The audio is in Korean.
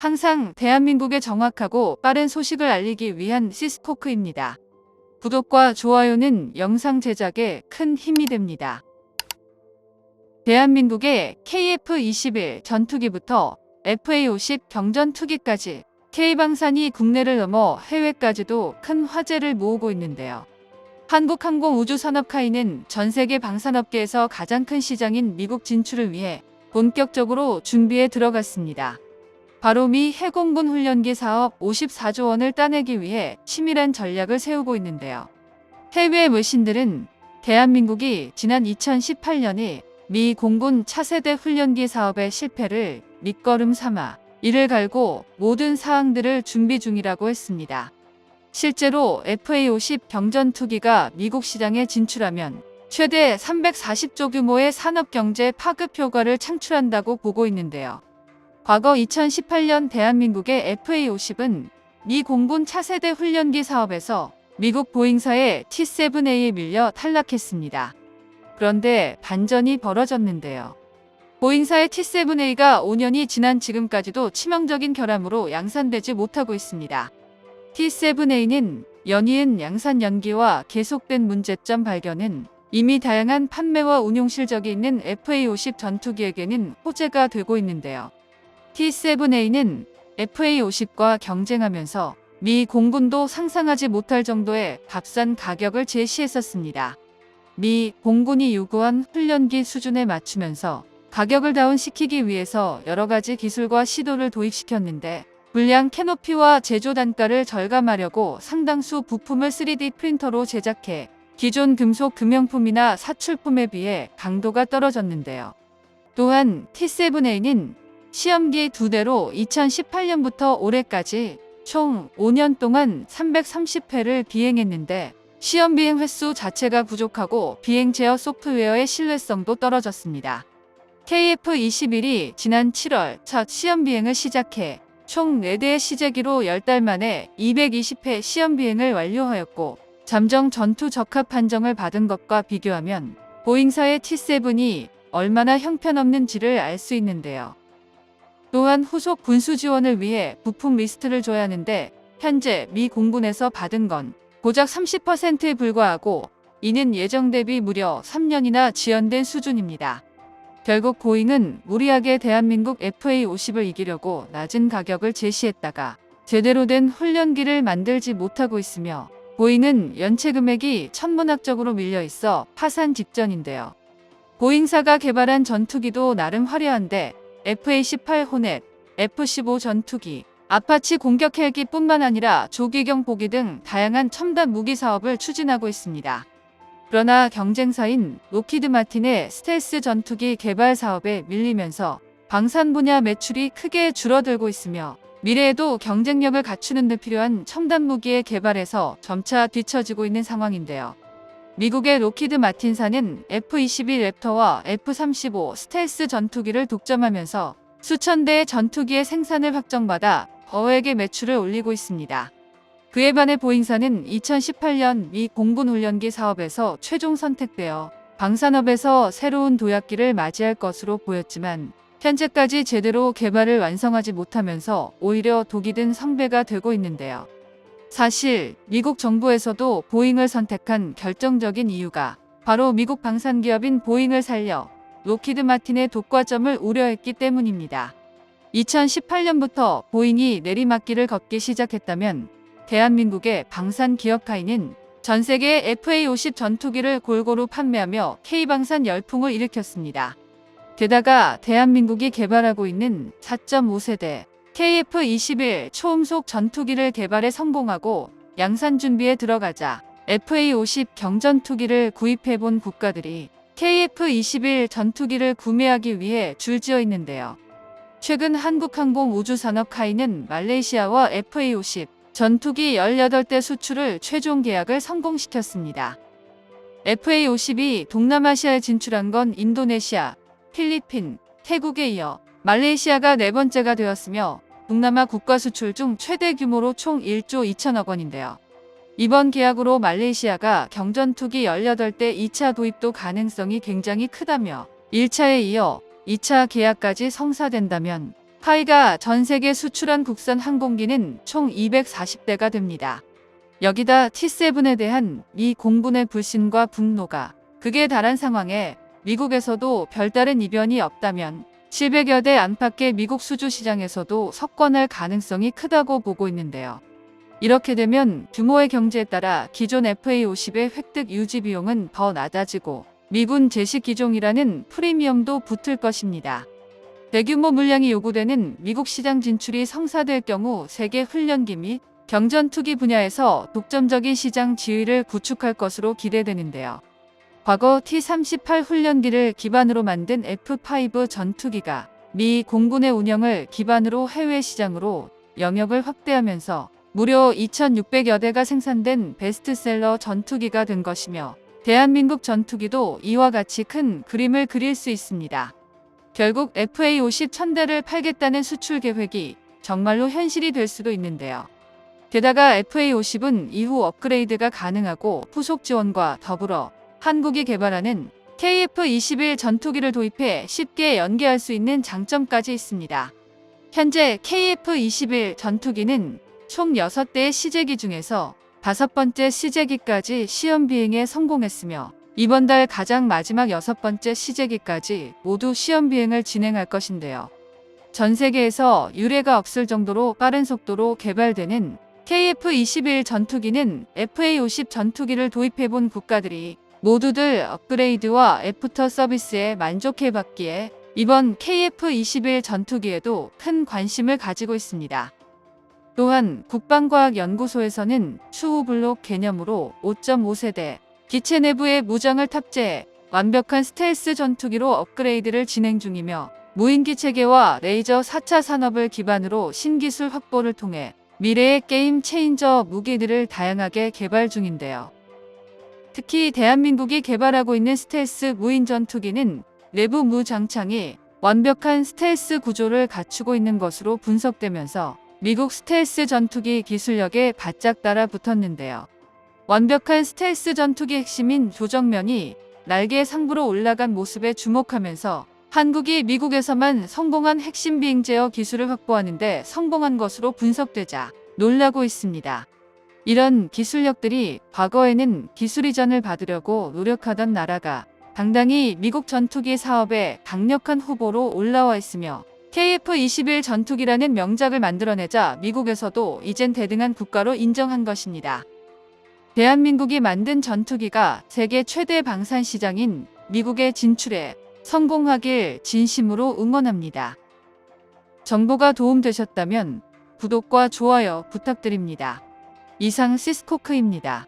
항상 대한민국에 정확하고 빠른 소식을 알리기 위한 시스코크입니다. 구독과 좋아요는 영상 제작에 큰 힘이 됩니다. 대한민국의 KF-21 전투기부터 FA-50 경전투기까지 K방산이 국내를 넘어 해외까지도 큰 화제를 모으고 있는데요. 한국항공우주산업카이는 전 세계 방산업계에서 가장 큰 시장인 미국 진출을 위해 본격적으로 준비에 들어갔습니다. 바로 미 해공군 훈련기 사업 54조 원을 따내기 위해 치밀한 전략을 세우고 있는데요. 해외 외신들은 대한민국이 지난 2018년에 미 공군 차세대 훈련기 사업의 실패를 밑거름 삼아 이를 갈고 모든 사항들을 준비 중이라고 했습니다. 실제로 FA-50 경전투기가 미국 시장에 진출하면 최대 340조 규모의 산업경제 파급 효과를 창출한다고 보고 있는데요. 과거 2018년 대한민국의 FA-50은 미 공군 차세대 훈련기 사업에서 미국 보잉사의 T-7A에 밀려 탈락했습니다. 그런데 반전이 벌어졌는데요. 보잉사의 T-7A가 5년이 지난 지금까지도 치명적인 결함으로 양산되지 못하고 있습니다. T-7A는 연이은 양산 연기와 계속된 문제점 발견은 이미 다양한 판매와 운용 실적이 있는 FA-50 전투기에게는 호재가 되고 있는데요. T-7A는 FA-50과 경쟁하면서 미 공군도 상상하지 못할 정도의 값싼 가격을 제시했었습니다. 미 공군이 요구한 훈련기 수준에 맞추면서 가격을 다운시키기 위해서 여러 가지 기술과 시도를 도입시켰는데 불량 캐노피와 제조 단가를 절감하려고 상당수 부품을 3D 프린터로 제작해 기존 금속 금형품이나 사출품에 비해 강도가 떨어졌는데요. 또한 T-7A는 시험기 2대로 2018년부터 올해까지 총 5년 동안 330회를 비행했는데 시험 비행 횟수 자체가 부족하고 비행 제어 소프트웨어의 신뢰성도 떨어졌습니다. KF-21이 지난 7월 첫 시험 비행을 시작해 총 4대의 시제기로 10달 만에 220회 시험 비행을 완료하였고 잠정 전투 적합 판정을 받은 것과 비교하면 보잉사의 T-7이 얼마나 형편없는지를 알 수 있는데요. 또한 후속 군수 지원을 위해 부품 리스트를 줘야 하는데 현재 미 공군에서 받은 건 고작 30%에 불과하고 이는 예정 대비 무려 3년이나 지연된 수준입니다. 결국 보잉은 무리하게 대한민국 FA-50을 이기려고 낮은 가격을 제시했다가 제대로 된 훈련기를 만들지 못하고 있으며 보잉은 연체 금액이 천문학적으로 밀려 있어 파산 직전인데요. 보잉사가 개발한 전투기도 나름 화려한데 FA-18 호넷, F-15 전투기, 아파치 공격 헬기뿐만 아니라 조기경 보기 등 다양한 첨단 무기 사업을 추진하고 있습니다. 그러나 경쟁사인 로키드 마틴의 스텔스 전투기 개발 사업에 밀리면서 방산 분야 매출이 크게 줄어들고 있으며 미래에도 경쟁력을 갖추는 데 필요한 첨단 무기의 개발에서 점차 뒤처지고 있는 상황인데요. 미국의 로키드 마틴사는 F-21 랩터와 F-35 스텔스 전투기를 독점하면서 수천 대의 전투기의 생산을 확정받아 거액의 매출을 올리고 있습니다. 그에 반해 보잉사는 2018년 미 공군 훈련기 사업에서 최종 선택되어 방산업에서 새로운 도약기를 맞이할 것으로 보였지만 현재까지 제대로 개발을 완성하지 못하면서 오히려 독이 든 성배가 되고 있는데요. 사실 미국 정부에서도 보잉을 선택한 결정적인 이유가 바로 미국 방산기업인 보잉을 살려 로키드 마틴의 독과점을 우려했기 때문입니다. 2018년부터 보잉이 내리막길을 걷기 시작했다면 대한민국의 방산기업카이는 전 세계 FA-50 전투기를 골고루 판매하며 K방산 열풍을 일으켰습니다. 게다가 대한민국이 개발하고 있는 4.5세대 KF-21 초음속 전투기를 개발에 성공하고 양산 준비에 들어가자 FA-50 경전투기를 구입해본 국가들이 KF-21 전투기를 구매하기 위해 줄지어 있는데요. 최근 한국항공우주산업카이는 말레이시아와 FA-50 전투기 18대 수출을 최종 계약을 성공시켰습니다. FA-50이 동남아시아에 진출한 건 인도네시아, 필리핀, 태국에 이어 말레이시아가 4번째가 되었으며 동남아 국가 수출 중 최대 규모로 총 1조 2천억 원인데요. 이번 계약으로 말레이시아가 경전투기 18대 2차 도입도 가능성이 굉장히 크다며 1차에 이어 2차 계약까지 성사된다면 파이가 전 세계 수출한 국산 항공기는 총 240대가 됩니다. 여기다 T7에 대한 미 공군의 불신과 분노가 극에 달한 상황에 미국에서도 별다른 이변이 없다면 700여 대 안팎의 미국 수주 시장에서도 석권할 가능성이 크다고 보고 있는데요. 이렇게 되면 규모의 경제에 따라 기존 FA-50의 획득 유지 비용은 더 낮아지고 미군 제식 기종이라는 프리미엄도 붙을 것입니다. 대규모 물량이 요구되는 미국 시장 진출이 성사될 경우 세계 훈련기 및 경전투기 분야에서 독점적인 시장 지위를 구축할 것으로 기대되는데요. 과거 T-38 훈련기를 기반으로 만든 F-5 전투기가 미 공군의 운영을 기반으로 해외 시장으로 영역을 확대하면서 무려 2,600여 대가 생산된 베스트셀러 전투기가 된 것이며 대한민국 전투기도 이와 같이 큰 그림을 그릴 수 있습니다. 결국 FA-50 1000대를 팔겠다는 수출 계획이 정말로 현실이 될 수도 있는데요. 게다가 FA-50은 이후 업그레이드가 가능하고 후속 지원과 더불어 한국이 개발하는 KF-21 전투기를 도입해 쉽게 연계할 수 있는 장점까지 있습니다. 현재 KF-21 전투기는 총 6대의 시제기 중에서 5번째 시제기까지 시험 비행에 성공했으며 이번 달 가장 마지막 6번째 시제기까지 모두 시험 비행을 진행할 것인데요. 전 세계에서 유례가 없을 정도로 빠른 속도로 개발되는 KF-21 전투기는 FA-50 전투기를 도입해본 국가들이 모두들 업그레이드와 애프터 서비스에 만족해봤기에 이번 KF-21 전투기에도 큰 관심을 가지고 있습니다. 또한 국방과학연구소에서는 추후 블록 개념으로 5.5세대 기체 내부에 무장을 탑재해 완벽한 스텔스 전투기로 업그레이드를 진행 중이며 무인기 체계와 레이저 4차 산업을 기반으로 신기술 확보를 통해 미래의 게임 체인저 무기들을 다양하게 개발 중인데요. 특히 대한민국이 개발하고 있는 스텔스 무인 전투기는 내부 무장창이 완벽한 스텔스 구조를 갖추고 있는 것으로 분석되면서 미국 스텔스 전투기 기술력에 바짝 따라 붙었는데요. 완벽한 스텔스 전투기 핵심인 조정면이 날개 상부로 올라간 모습에 주목하면서 한국이 미국에서만 성공한 핵심 비행 제어 기술을 확보하는 데 성공한 것으로 분석되자 놀라고 있습니다. 이런 기술력들이 과거에는 기술 이전을 받으려고 노력하던 나라가 당당히 미국 전투기 사업의 강력한 후보로 올라와 있으며 KF-21 전투기라는 명작을 만들어내자 미국에서도 이젠 대등한 국가로 인정한 것입니다. 대한민국이 만든 전투기가 세계 최대 방산 시장인 미국에 진출해 성공하길 진심으로 응원합니다. 정보가 도움되셨다면 구독과 좋아요 부탁드립니다. 이상 시스코크입니다.